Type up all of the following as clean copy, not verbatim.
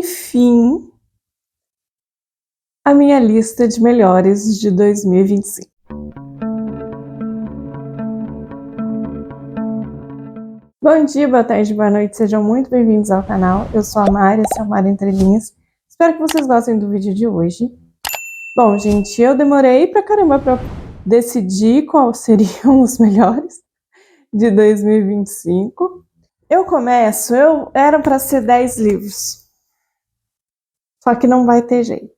enfim, a minha lista de melhores de 2025. Bom dia, boa tarde, boa noite, sejam muito bem-vindos ao canal. Eu sou a Mari, essa é a Mari Entre Linhas. Espero que vocês gostem do vídeo de hoje. Bom, gente, eu demorei pra caramba pra decidir quais seriam os melhores de 2025. Eram pra ser 10 livros. Só que não vai ter jeito.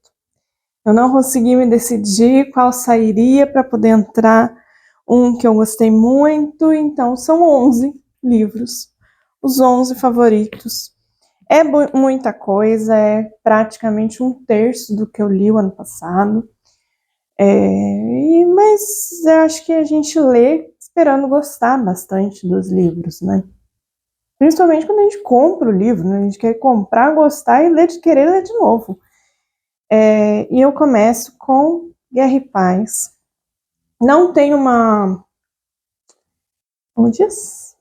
Eu não consegui me decidir qual sairia para poder entrar um que eu gostei muito, então são 11 livros, os 11 favoritos. É muita coisa, é praticamente um terço do que eu li o ano passado, mas eu acho que a gente lê esperando gostar bastante dos livros, né? Principalmente quando a gente compra o livro, né? A gente quer comprar, gostar e querer ler de novo. E eu começo com Guerra e Paz. Não tem como diz?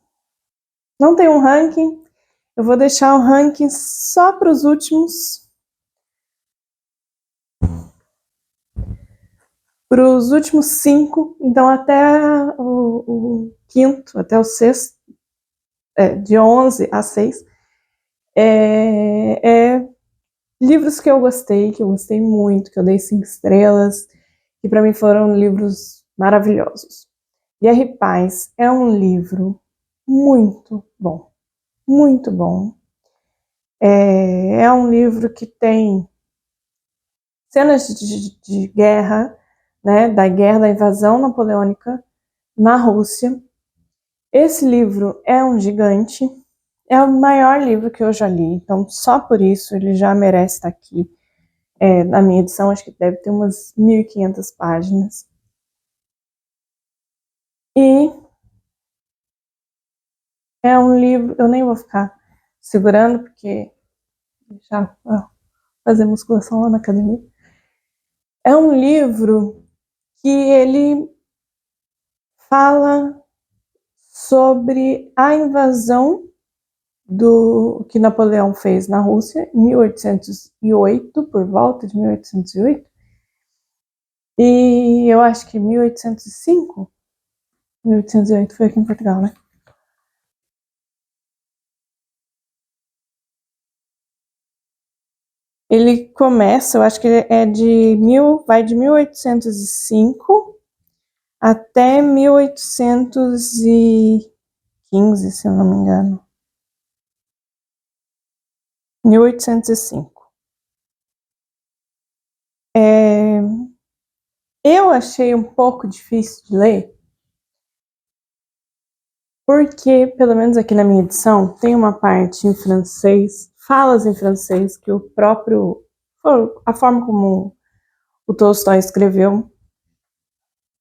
Não tem um ranking. Eu vou deixar o ranking só para os últimos. Para os últimos 5. Então até o quinto, até o sexto. De 11 a 6. Livros que eu gostei muito, que eu dei 5 estrelas, que para mim foram livros maravilhosos. Guerra e Paz é um livro muito bom, muito bom. É um livro que tem cenas de guerra, né, da guerra, da invasão napoleônica na Rússia. Esse livro é um gigante, é o maior livro que eu já li, então só por isso ele já merece estar aqui. Na minha edição, acho que deve ter umas 1.500 páginas. E é um livro, eu nem vou ficar segurando, porque já fazer musculação lá na academia. É um livro que ele fala sobre a invasão que Napoleão fez na Rússia em 1808, por volta de 1808, e eu acho que 1805, 1808 foi aqui em Portugal, né? Ele começa, eu acho que vai de 1805 até 1815, se eu não me engano. 1805. Eu achei um pouco difícil de ler, porque, pelo menos aqui na minha edição, tem uma parte em francês, falas em francês, que a forma como o Tolstói escreveu.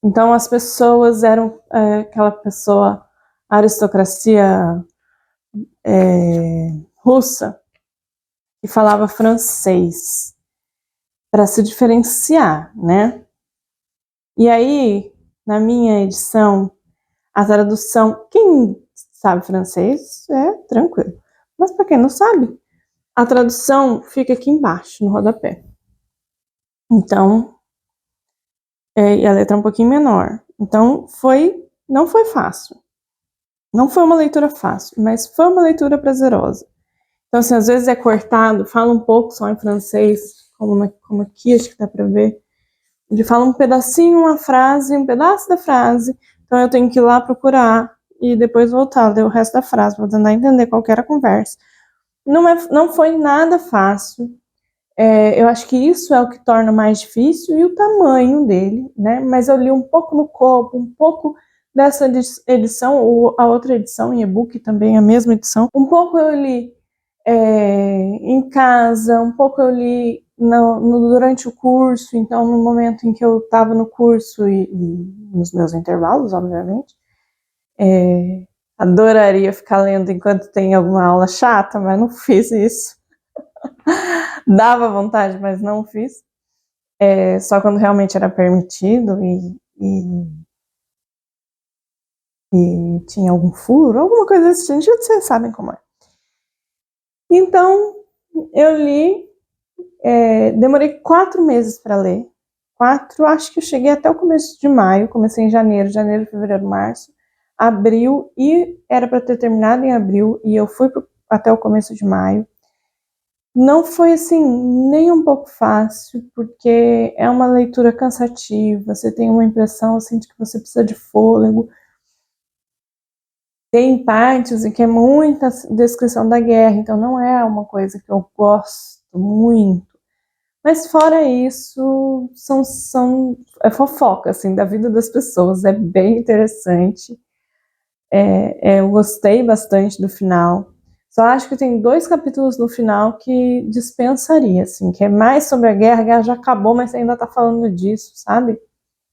Então as pessoas eram aquela pessoa, aristocracia russa, que falava francês, para se diferenciar, né? E aí, na minha edição, a tradução, quem sabe francês é tranquilo, mas para quem não sabe, a tradução fica aqui embaixo, no rodapé. Então, e a letra é um pouquinho menor. Então, não foi fácil. Não foi uma leitura fácil, mas foi uma leitura prazerosa. Então, assim, às vezes é cortado, fala um pouco só em francês, como aqui, acho que dá para ver. Ele fala um pedacinho, uma frase, um pedaço da frase. Então, eu tenho que ir lá procurar e depois voltar, ler o resto da frase, para tentar entender qual que era a conversa. Não foi nada fácil. Eu acho que isso é o que torna mais difícil e o tamanho dele, né? Mas eu li um pouco no corpo, um pouco dessa edição, ou a outra edição em e-book também, a mesma edição. Um pouco eu li em casa, um pouco eu li durante o curso, então no momento em que eu estava no curso e nos meus intervalos, obviamente. Adoraria ficar lendo enquanto tem alguma aula chata, mas não fiz isso. Dava vontade, mas não fiz. Só quando realmente era permitido e tinha algum furo, alguma coisa desse tipo, vocês sabem como é. Então, eu li, demorei 4 meses para ler. 4, acho que eu cheguei até o começo de maio, comecei em janeiro, fevereiro, março, abril, e era para ter terminado em abril, e eu fui até o começo de maio. Não foi assim, nem um pouco fácil, porque é uma leitura cansativa, você tem uma impressão assim de que você precisa de fôlego. Tem partes em que é muita descrição da guerra, então não é uma coisa que eu gosto muito. Mas fora isso, é fofoca, assim, da vida das pessoas, é bem interessante. Eu gostei bastante do final. Só acho que tem 2 capítulos no final que dispensaria, assim, que é mais sobre a guerra já acabou, mas você ainda tá falando disso, sabe?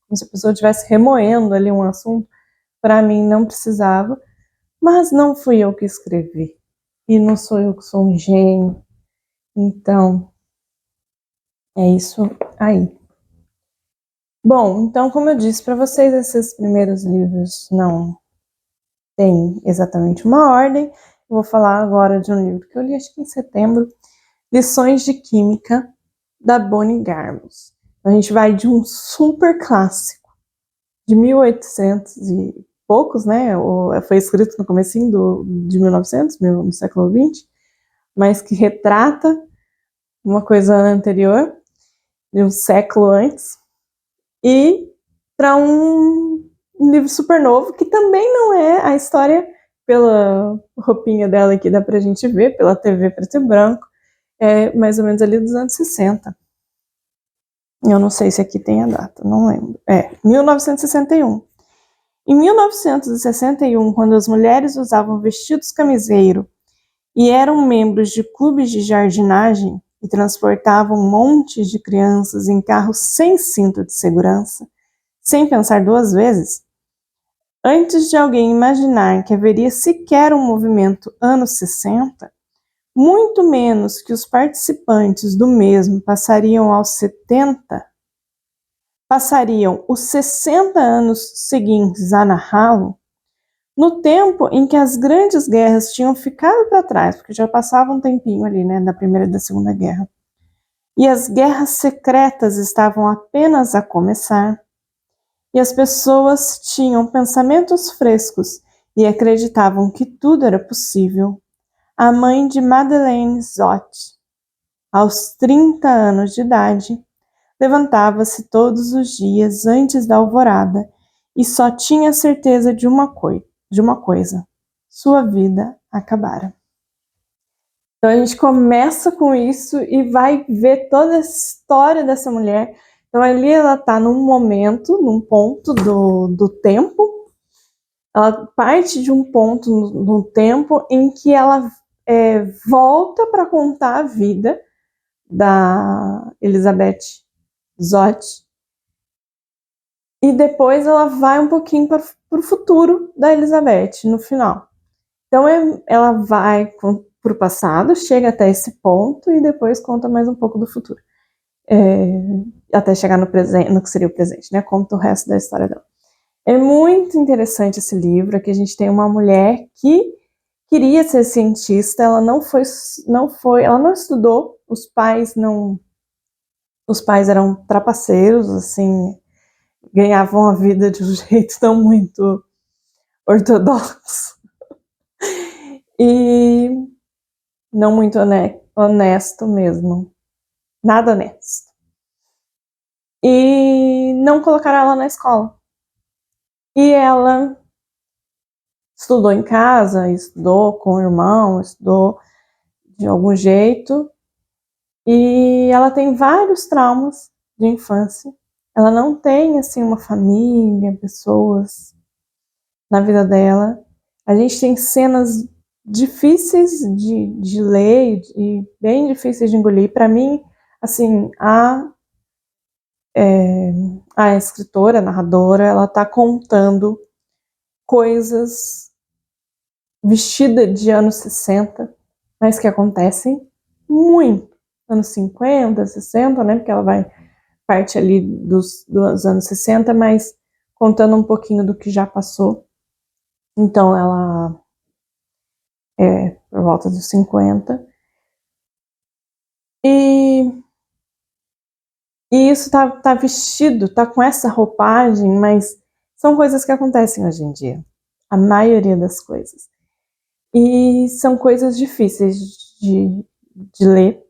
Como se a pessoa estivesse remoendo ali um assunto. Para mim não precisava, mas não fui eu que escrevi. E não sou eu que sou um gênio. Então, é isso aí. Bom, então, como eu disse para vocês, esses primeiros livros não têm exatamente uma ordem. Eu vou falar agora de um livro que eu li, acho que em setembro, Lições de Química, da Bonnie Garmus. A gente vai de um super clássico, de 1800 e poucos, né? Foi escrito no comecinho de 1900, no século XX, mas que retrata uma coisa anterior, de um século antes, e para um livro super novo, que também não é a história, pela roupinha dela que dá pra gente ver, pela TV preto e branco, é mais ou menos ali dos anos 60. Eu não sei se aqui tem a data, não lembro. 1961. Em 1961, quando as mulheres usavam vestidos camiseiro e eram membros de clubes de jardinagem e transportavam montes de crianças em carros sem cinto de segurança, sem pensar 2 vezes, antes de alguém imaginar que haveria sequer um movimento anos 60, muito menos que os participantes do mesmo passariam os 60 anos seguintes a narrá-lo, no tempo em que as grandes guerras tinham ficado para trás, porque já passava um tempinho ali, né, da Primeira e da Segunda Guerra, e as guerras secretas estavam apenas a começar, e as pessoas tinham pensamentos frescos e acreditavam que tudo era possível, a mãe de Madeleine Zott, aos 30 anos de idade, levantava-se todos os dias antes da alvorada e só tinha certeza de uma coisa: sua vida acabara. Então a gente começa com isso e vai ver toda a história dessa mulher. Então ali ela está num momento, num ponto do tempo, ela parte de um ponto no tempo em que ela volta para contar a vida da Elizabeth Zott, e depois ela vai um pouquinho para o futuro da Elizabeth no final. Então ela vai para o passado, chega até esse ponto e depois conta mais um pouco do futuro. Até chegar no presente, no que seria o presente, né? Conta o resto da história dela. É muito interessante esse livro, aqui a gente tem uma mulher que queria ser cientista, ela não estudou, os pais eram trapaceiros, assim, ganhavam a vida de um jeito não muito ortodoxo e não muito honesto mesmo, nada honesto. E não colocaram ela na escola. E ela estudou em casa, estudou com o irmão, estudou de algum jeito, e ela tem vários traumas de infância. Ela não tem, assim, uma família, pessoas na vida dela. A gente tem cenas difíceis de ler e bem difíceis de engolir. Para mim, assim, a escritora, a narradora, ela tá contando coisas vestida de anos 60, mas que acontecem muito. Anos 50, 60, né? Porque ela vai parte ali dos anos 60, mas contando um pouquinho do que já passou. Então ela por volta dos 50. E isso tá vestido, tá com essa roupagem, mas são coisas que acontecem hoje em dia. A maioria das coisas. E são coisas difíceis de ler.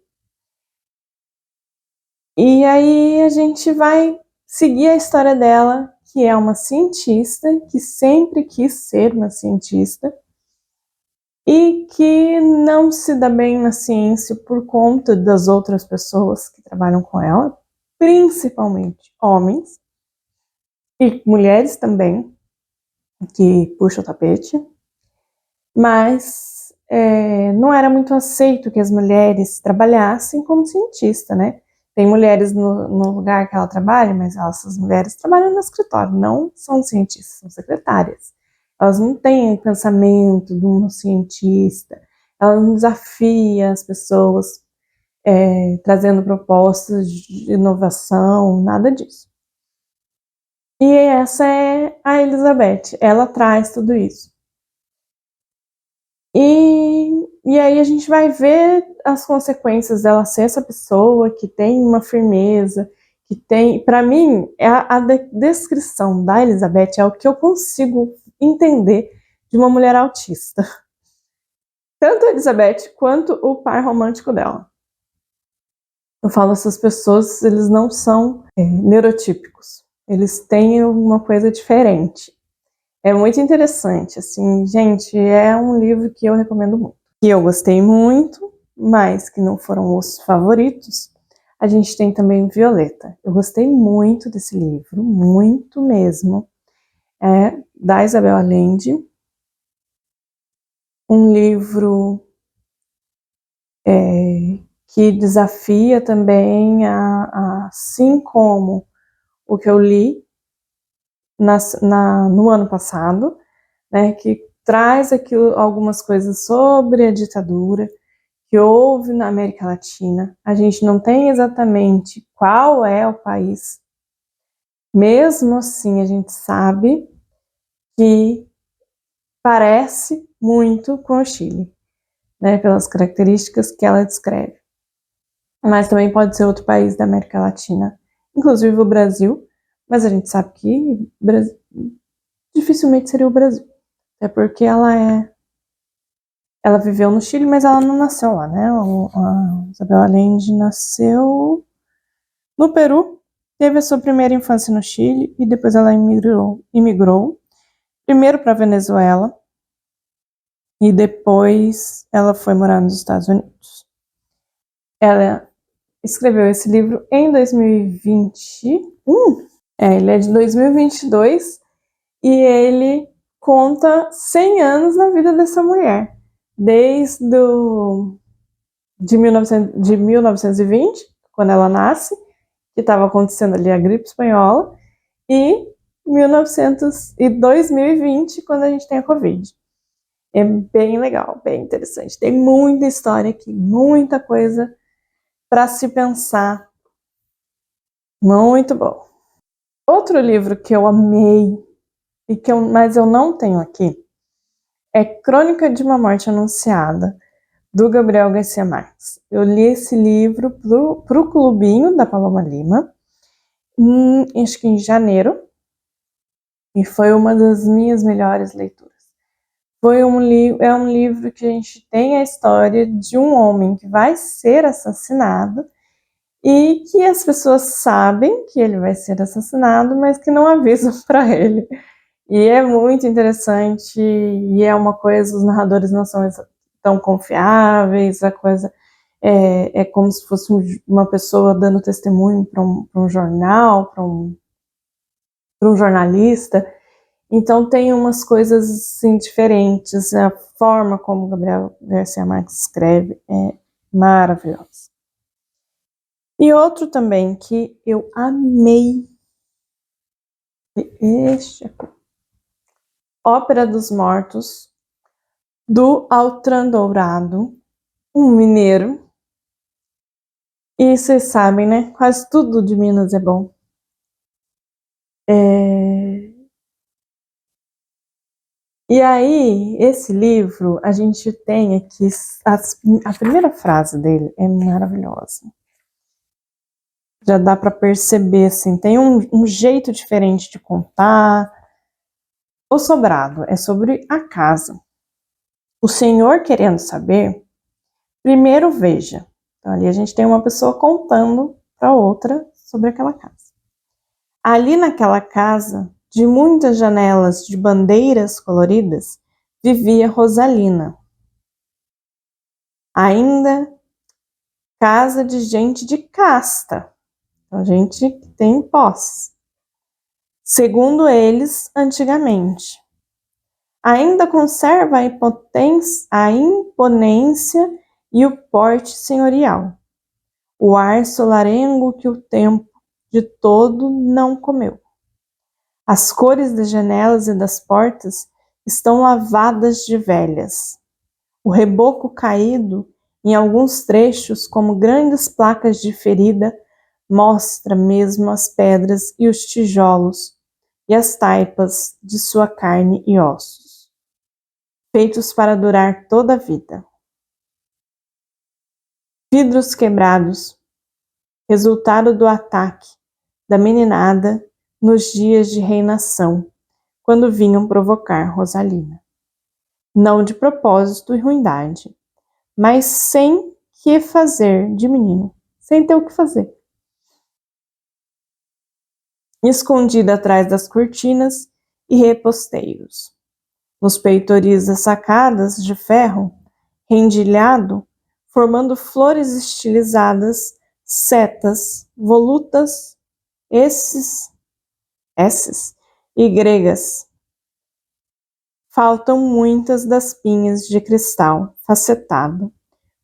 E aí a gente vai seguir a história dela, que é uma cientista, que sempre quis ser uma cientista, e que não se dá bem na ciência por conta das outras pessoas que trabalham com ela, principalmente homens, e mulheres também, que puxam o tapete, mas não era muito aceito que as mulheres trabalhassem como cientista, né? Tem mulheres no lugar que ela trabalha, mas essas mulheres trabalham no escritório, não são cientistas, são secretárias. Elas não têm o pensamento de um cientista, elas não desafiam as pessoas trazendo propostas de inovação, nada disso. E essa é a Elizabeth, ela traz tudo isso. E aí a gente vai ver as consequências dela ser essa pessoa que tem uma firmeza, que tem... Para mim, a descrição da Elizabeth é o que eu consigo entender de uma mulher autista. Tanto a Elizabeth quanto o par romântico dela. Eu falo, essas pessoas, eles não são neurotípicos. Eles têm uma coisa diferente. É muito interessante, assim, gente, é um livro que eu recomendo muito. Que eu gostei muito, mas que não foram os favoritos. A gente tem também Violeta. Eu gostei muito desse livro, muito mesmo. É da Isabel Allende. Um livro que desafia também, assim como o que eu li no ano passado, né, que traz aqui algumas coisas sobre a ditadura que houve na América Latina. A gente não tem exatamente qual é o país. Mesmo assim, a gente sabe que parece muito com o Chile, né, pelas características que ela descreve. Mas também pode ser outro país da América Latina, inclusive o Brasil, mas a gente sabe que dificilmente seria o Brasil, até porque ela viveu no Chile, mas ela não nasceu lá, né? A Isabel Allende nasceu no Peru, teve a sua primeira infância no Chile e depois ela imigrou primeiro para a Venezuela e depois ela foi morar nos Estados Unidos. Ela escreveu esse livro em 2021. Ele é de 2022 e ele conta 100 anos na vida dessa mulher, desde de 1920, quando ela nasce, que estava acontecendo ali a gripe espanhola, e 2020, quando a gente tem a Covid. É bem legal, bem interessante. Tem muita história aqui, muita coisa para se pensar. Muito bom. Outro livro que eu amei, mas eu não tenho aqui, é Crônica de uma Morte Anunciada, do Gabriel Garcia Marques. Eu li esse livro pro Clubinho da Paloma Lima, acho que em janeiro, e foi uma das minhas melhores leituras. É um livro que a gente tem a história de um homem que vai ser assassinado e que as pessoas sabem que ele vai ser assassinado, mas que não avisam para ele. E é muito interessante, e é uma coisa, os narradores não são tão confiáveis, a coisa é como se fosse uma pessoa dando testemunho para um jornal, para um jornalista. Então tem umas coisas assim, diferentes, a forma como Gabriel Garcia Marques escreve é maravilhosa. E outro também que eu amei, Ópera dos Mortos, do Altran Dourado, um mineiro. E vocês sabem, né? Quase tudo de Minas é bom. E aí, esse livro, a gente tem aqui, esse livro, a gente tem aqui, a primeira frase dele é maravilhosa. Já dá para perceber, assim, tem um jeito diferente de contar. O sobrado é sobre a casa. O Senhor querendo saber, primeiro veja. Então, ali a gente tem uma pessoa contando para outra sobre aquela casa. Ali naquela casa, de muitas janelas de bandeiras coloridas, vivia Rosalina. Ainda casa de gente de casta, então gente que tem posse. Segundo eles, antigamente. Ainda conserva a imponência e o porte senhorial, o ar solarengo que o tempo de todo não comeu. As cores das janelas e das portas estão lavadas de velhas. O reboco caído, em alguns trechos, como grandes placas de ferida, mostra mesmo as pedras e os tijolos e as taipas de sua carne e ossos, feitos para durar toda a vida. Vidros quebrados, resultado do ataque da meninada nos dias de reinação, quando vinham provocar Rosalina. Não de propósito e ruindade, mas sem que fazer de menino, sem ter o que fazer. Escondida atrás das cortinas e reposteiros. Nos peitoris das sacadas de ferro, rendilhado, formando flores estilizadas, setas, volutas, esses e gregas. Faltam muitas das pinhas de cristal facetado,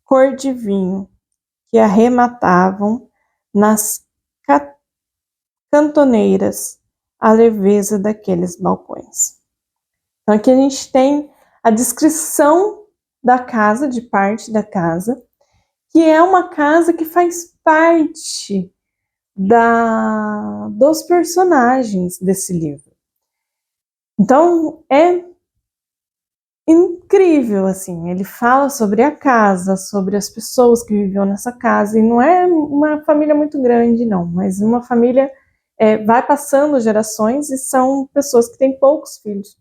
cor de vinho, que arrematavam nas cantoneiras a leveza daqueles balcões. Então aqui a gente tem a descrição da casa, de parte da casa, que é uma casa que faz parte dos personagens desse livro. Então é incrível, assim, ele fala sobre a casa, sobre as pessoas que viviam nessa casa, e não é uma família muito grande, não, mas uma família vai passando gerações e são pessoas que têm poucos filhos.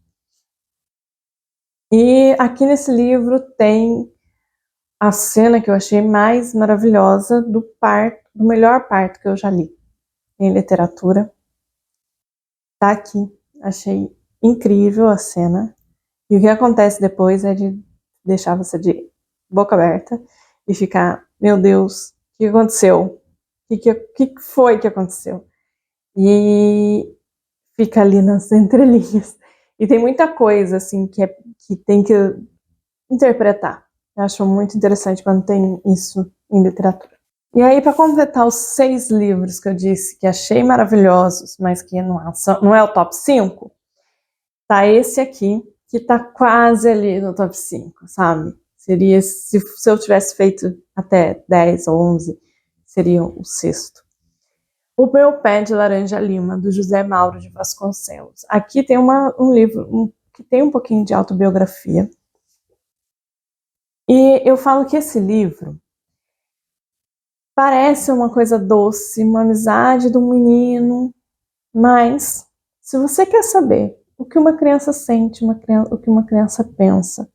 E aqui nesse livro tem a cena que eu achei mais maravilhosa do parto, do melhor parto que eu já li em literatura. Tá aqui, achei incrível a cena. E o que acontece depois é de deixar você de boca aberta e ficar, meu Deus, o que aconteceu? O que foi que aconteceu? E fica ali nas entrelinhas. E tem muita coisa, assim, que tem que interpretar. Eu acho muito interessante quando tem isso em literatura. E aí, para completar os 6 livros que eu disse que achei maravilhosos, mas que não é o top 5, tá esse aqui, que tá quase ali no top 5, sabe? Seria, se eu tivesse feito até 10 ou 11, seria o 6º. O Meu Pé de Laranja Lima, do José Mauro de Vasconcelos. Aqui tem um livro que tem um pouquinho de autobiografia. E eu falo que esse livro parece uma coisa doce, uma amizade do menino, mas se você quer saber o que uma criança sente, o que uma criança pensa,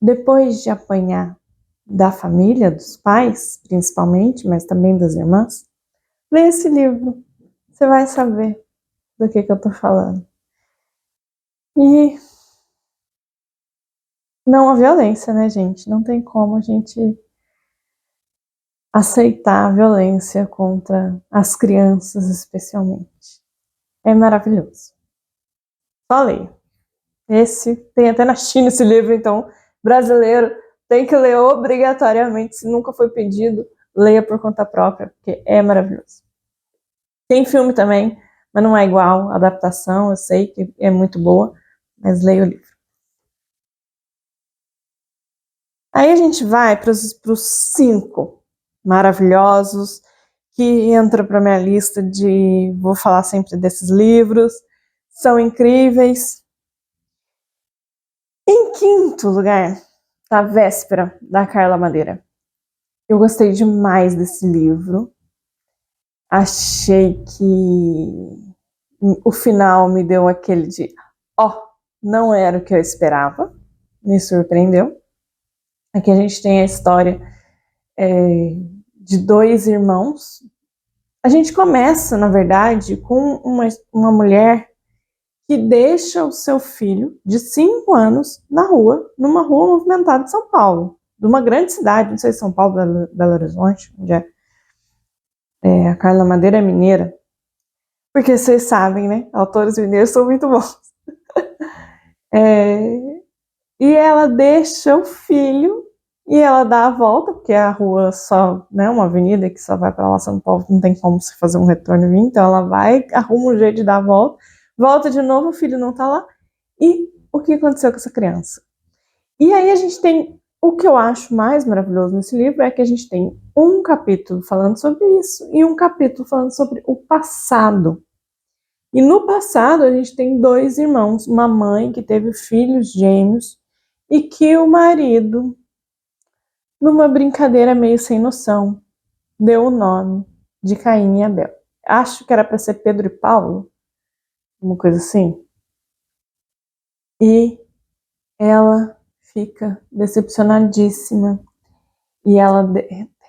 depois de apanhar da família, dos pais, principalmente, mas também das irmãs, lê esse livro. Você vai saber do que eu tô falando. E não a violência, né, gente? Não tem como a gente aceitar a violência contra as crianças, especialmente. É maravilhoso. Só leia. Esse tem até na China esse livro, então brasileiro tem que ler obrigatoriamente. Se nunca foi pedido, leia por conta própria, porque é maravilhoso. Tem filme também, mas não é igual. A adaptação, eu sei que é muito boa, mas leia o livro. Aí a gente vai para os 5 maravilhosos que entram para minha lista de vou falar sempre desses livros. São incríveis. Em quinto lugar, tá Véspera, da Carla Madeira. Eu gostei demais desse livro. Achei que o final me deu aquele de não era o que eu esperava, me surpreendeu. Aqui a gente tem a história de dois irmãos. A gente começa, na verdade, com uma mulher que deixa o seu filho de 5 anos na rua, numa rua movimentada de São Paulo, de uma grande cidade, não sei se São Paulo, Belo Horizonte, onde é. A Carla Madeira é mineira, porque vocês sabem, né? Autores mineiros são muito bons. E ela deixa o filho e ela dá a volta, porque a rua só, né, uma avenida que só vai para lá São Paulo, não tem como se fazer um retorno e vir, então ela vai, arruma um jeito de dar a volta de novo, o filho não tá lá. E o que aconteceu com essa criança? E aí a gente tem, o que eu acho mais maravilhoso nesse livro é que a gente tem um capítulo falando sobre isso e um capítulo falando sobre o passado. E no passado a gente tem dois irmãos, uma mãe que teve filhos gêmeos e que o marido, numa brincadeira meio sem noção, deu o nome de Caim e Abel. Acho que era para ser Pedro e Paulo, uma coisa assim. E ela fica decepcionadíssima e ela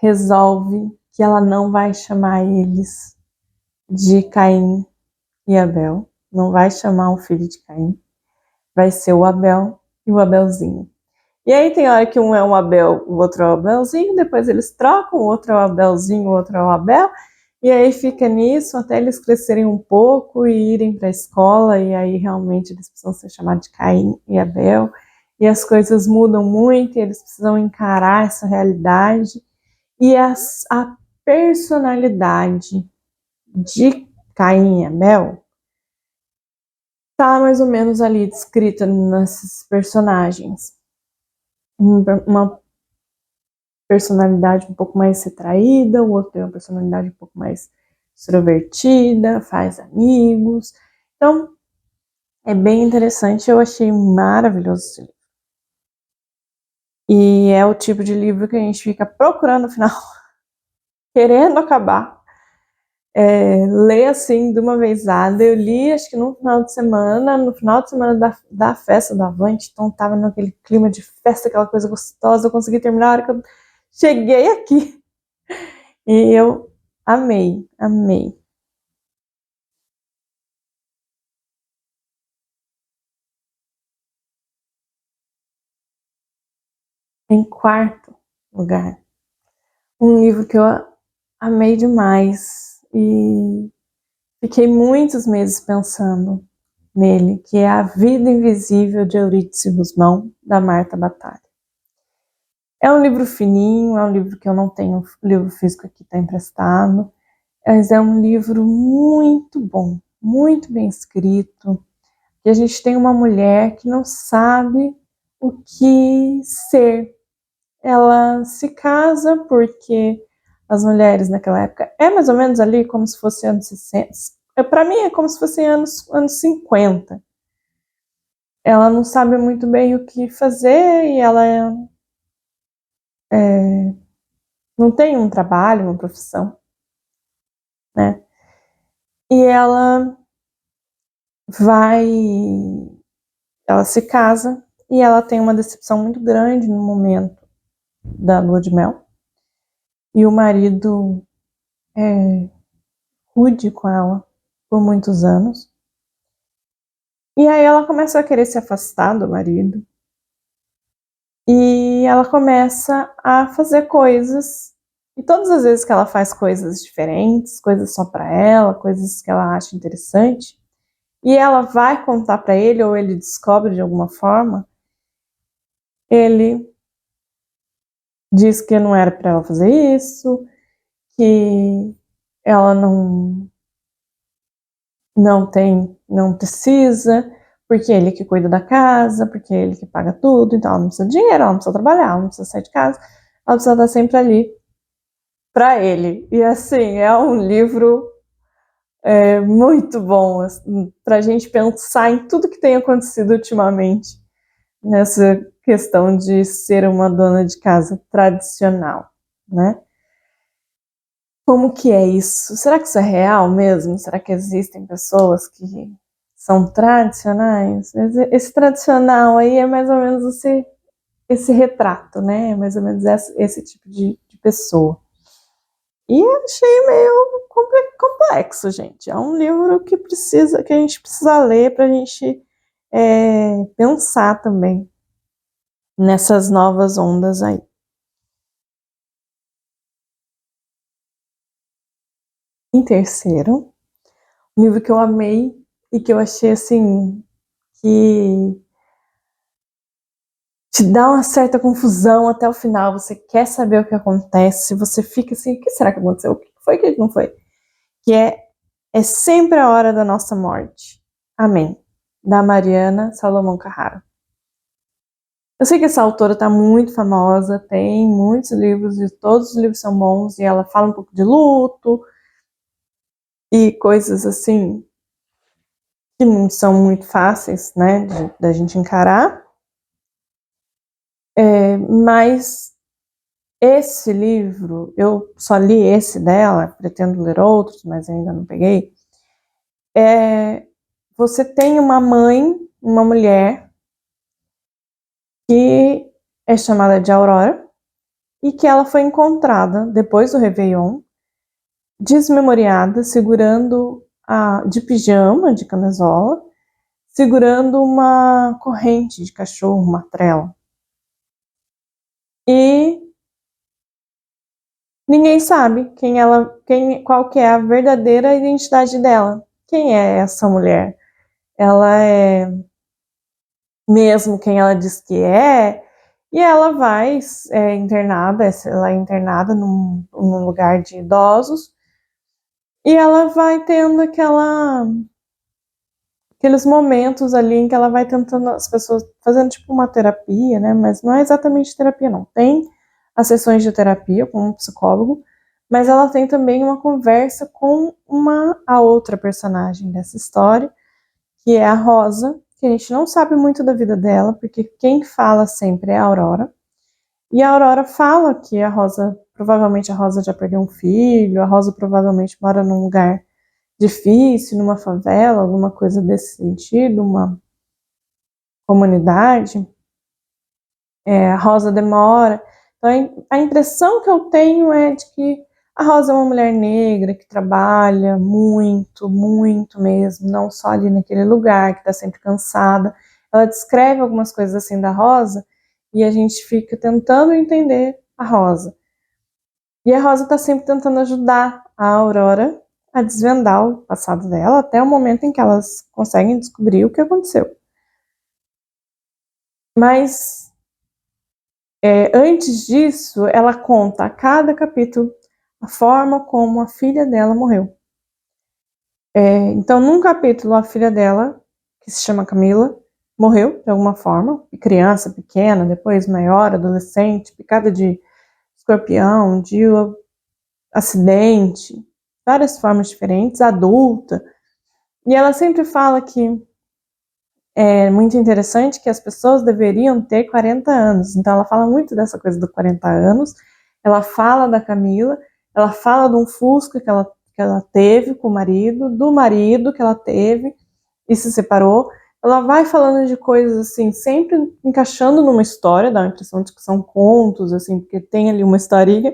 resolve que ela não vai chamar eles de Caim e Abel, não vai chamar o filho de Caim, vai ser o Abel e o Abelzinho. E aí tem hora que um é um Abel, o outro é o Abelzinho, depois eles trocam, o outro é o Abelzinho, o outro é o Abel, e aí fica nisso até eles crescerem um pouco e irem para a escola, e aí realmente eles precisam ser chamados de Caim e Abel, e as coisas mudam muito, e eles precisam encarar essa realidade, e a personalidade de Caim e Abel tá mais ou menos ali descrita nesses personagens. Uma personalidade um pouco mais retraída, o outro tem uma personalidade um pouco mais extrovertida, faz amigos. Então, é bem interessante, eu achei maravilhoso esse livro. E é o tipo de livro que a gente fica procurando no final, querendo acabar. Ler assim de uma vezada. Eu li acho que no final de semana da festa da Avante, então tava naquele clima de festa, aquela coisa gostosa, eu consegui terminar a hora que eu cheguei aqui. E eu amei. Em quarto lugar, um livro que eu amei demais e fiquei muitos meses pensando nele, que é A Vida Invisível de Eurídice Gusmão, da Marta Batalha. É um livro fininho, é um livro que eu não tenho, o livro físico aqui está emprestado, mas é um livro muito bom, muito bem escrito, e a gente tem uma mulher que não sabe o que ser. Ela se casa porque as mulheres naquela época, é mais ou menos ali como se fosse anos 60, para mim é como se fosse anos 50. Ela não sabe muito bem o que fazer e ela não tem um trabalho, uma profissão, né? E ela se casa e ela tem uma decepção muito grande no momento da lua de mel. E o marido é rude com ela por muitos anos. E aí ela começa a querer se afastar do marido. E ela começa a fazer coisas. E todas as vezes que ela faz coisas diferentes, coisas só para ela, coisas que ela acha interessante, e ela vai contar para ele, ou ele descobre de alguma forma, ele diz que não era para ela fazer isso, que ela não precisa, porque ele que cuida da casa, porque ele que paga tudo, então ela não precisa de dinheiro, ela não precisa trabalhar, ela não precisa sair de casa, ela precisa estar sempre ali para ele. E assim, é um livro muito bom assim, para a gente pensar em tudo que tem acontecido ultimamente nessa questão de ser uma dona de casa tradicional, né? Como que é isso? Será que isso é real mesmo? Será que existem pessoas que são tradicionais? Esse tradicional aí é mais ou menos esse retrato, né? É mais ou menos esse tipo de pessoa. E eu achei meio complexo, gente. É um livro que a gente precisa ler para a gente pensar também nessas novas ondas aí. Em terceiro, um livro que eu amei e que eu achei assim que te dá uma certa confusão até o final. Você quer saber o que acontece, você fica assim, o que será que aconteceu? O que foi, o que não foi? Que é sempre a hora da nossa morte. Amém. Da Mariana Salomão Carraro. Eu sei que essa autora está muito famosa, tem muitos livros e todos os livros são bons e ela fala um pouco de luto e coisas assim que não são muito fáceis, né, da gente encarar. Mas esse livro, eu só li esse dela, pretendo ler outros, mas ainda não peguei. Você tem uma mãe, uma mulher, que é chamada de Aurora, e que ela foi encontrada depois do Réveillon, desmemoriada, de pijama, de camisola, segurando uma corrente de cachorro, uma trela. E ninguém sabe qual que é a verdadeira identidade dela. Quem é essa mulher? Ela é mesmo quem ela diz que é? E ela vai ela é internada num lugar de idosos, e ela vai tendo aqueles momentos ali em que ela vai tentando, as pessoas fazendo tipo uma terapia, né? Mas não é exatamente terapia, não. Tem as sessões de terapia com um psicólogo, mas ela tem também uma conversa com a outra personagem dessa história, que é a Rosa, que a gente não sabe muito da vida dela, porque quem fala sempre é a Aurora. E a Aurora fala que provavelmente a Rosa já perdeu um filho, a Rosa provavelmente mora num lugar difícil, numa favela, alguma coisa desse sentido, uma comunidade. A Rosa demora. Então, a impressão que eu tenho é de que a Rosa é uma mulher negra que trabalha muito, muito mesmo, não só ali naquele lugar, que está sempre cansada. Ela descreve algumas coisas assim da Rosa e a gente fica tentando entender a Rosa. E a Rosa está sempre tentando ajudar a Aurora a desvendar o passado dela até o momento em que elas conseguem descobrir o que aconteceu. Mas antes disso, ela conta a cada capítulo a forma como a filha dela morreu. Então, num capítulo, a filha dela, que se chama Camila, morreu de alguma forma, criança, pequena, depois maior, adolescente, picada de escorpião, de acidente, várias formas diferentes, adulta. E ela sempre fala que é muito interessante que as pessoas deveriam ter 40 anos. Então, ela fala muito dessa coisa dos 40 anos. Ela fala da Camila, ela fala de um Fusca que ela teve com o marido, do marido que ela teve e se separou. Ela vai falando de coisas assim, sempre encaixando numa história, dá a impressão de que são contos, assim, porque tem ali uma historinha,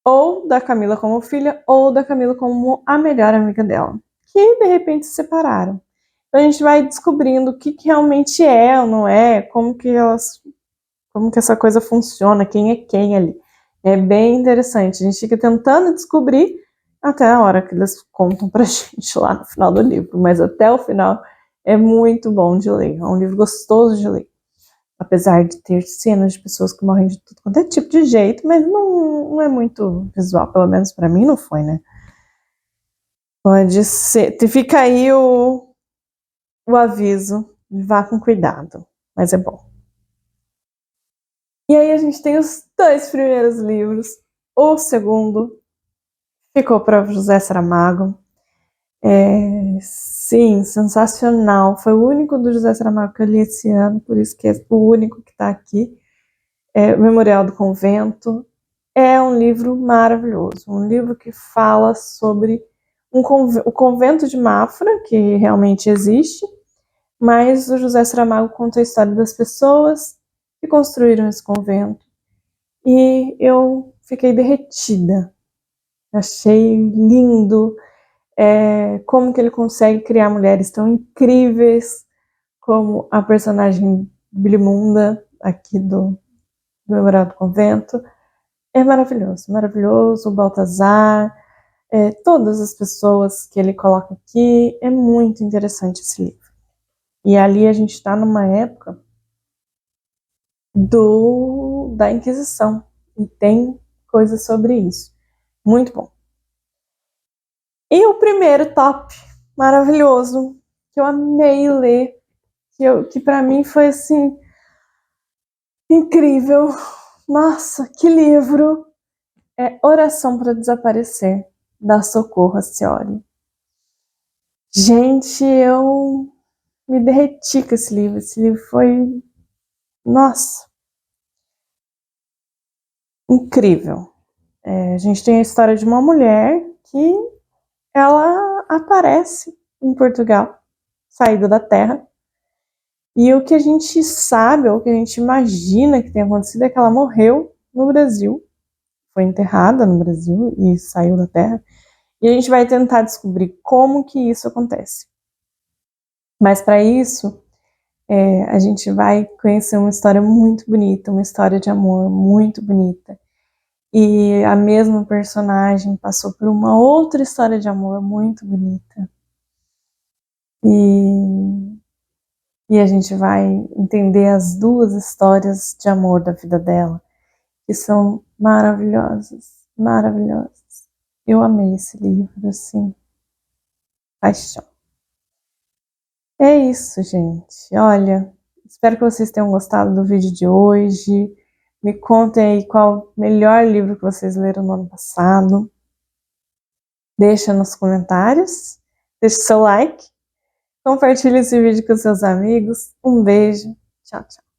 ou da Camila como filha, ou da Camila como a melhor amiga dela, que de repente se separaram. Então a gente vai descobrindo o que realmente é ou não é, como que essa coisa funciona, quem é quem ali. É bem interessante. A gente fica tentando descobrir até a hora que eles contam pra gente lá no final do livro. Mas até o final é muito bom de ler. É um livro gostoso de ler. Apesar de ter cenas de pessoas que morrem de tudo quanto é tipo de jeito, mas não é muito visual. Pelo menos pra mim não foi, né? Pode ser. Fica aí o aviso. Vá com cuidado. Mas é bom. E aí a gente tem os dois primeiros livros. O segundo ficou para José Saramago. Sim, sensacional. Foi o único do José Saramago que eu li esse ano, por isso que é o único que está aqui. O Memorial do Convento. É um livro maravilhoso, um livro que fala sobre o convento de Mafra, que realmente existe, mas o José Saramago conta a história das pessoas que construíram esse convento. E eu fiquei derretida. Achei lindo como que ele consegue criar mulheres tão incríveis como a personagem Blimunda, aqui do Memorial do Convento. É maravilhoso, maravilhoso. O Baltazar, todas as pessoas que ele coloca aqui. É muito interessante esse livro. E ali a gente está numa época da Inquisição. E tem coisas sobre isso. Muito bom. E o primeiro top, maravilhoso, que eu amei ler, que para mim foi assim, incrível. Nossa, que livro! É Oração para Desaparecer, da Socorro Acioli. Gente, eu me derreti com esse livro. Esse livro foi, nossa, incrível. A gente tem a história de uma mulher que ela aparece em Portugal, saída da terra. E o que a gente sabe, ou o que a gente imagina que tenha acontecido é que ela morreu no Brasil, foi enterrada no Brasil e saiu da terra. E a gente vai tentar descobrir como que isso acontece. Mas para isso, a gente vai conhecer uma história muito bonita, uma história de amor muito bonita. E a mesma personagem passou por uma outra história de amor muito bonita. E a gente vai entender as duas histórias de amor da vida dela, que são maravilhosas, maravilhosas. Eu amei esse livro, assim, paixão. É isso, gente. Olha, espero que vocês tenham gostado do vídeo de hoje. Me contem aí qual o melhor livro que vocês leram no ano passado. Deixa nos comentários, deixa o seu like, compartilhe esse vídeo com seus amigos. Um beijo, tchau, tchau.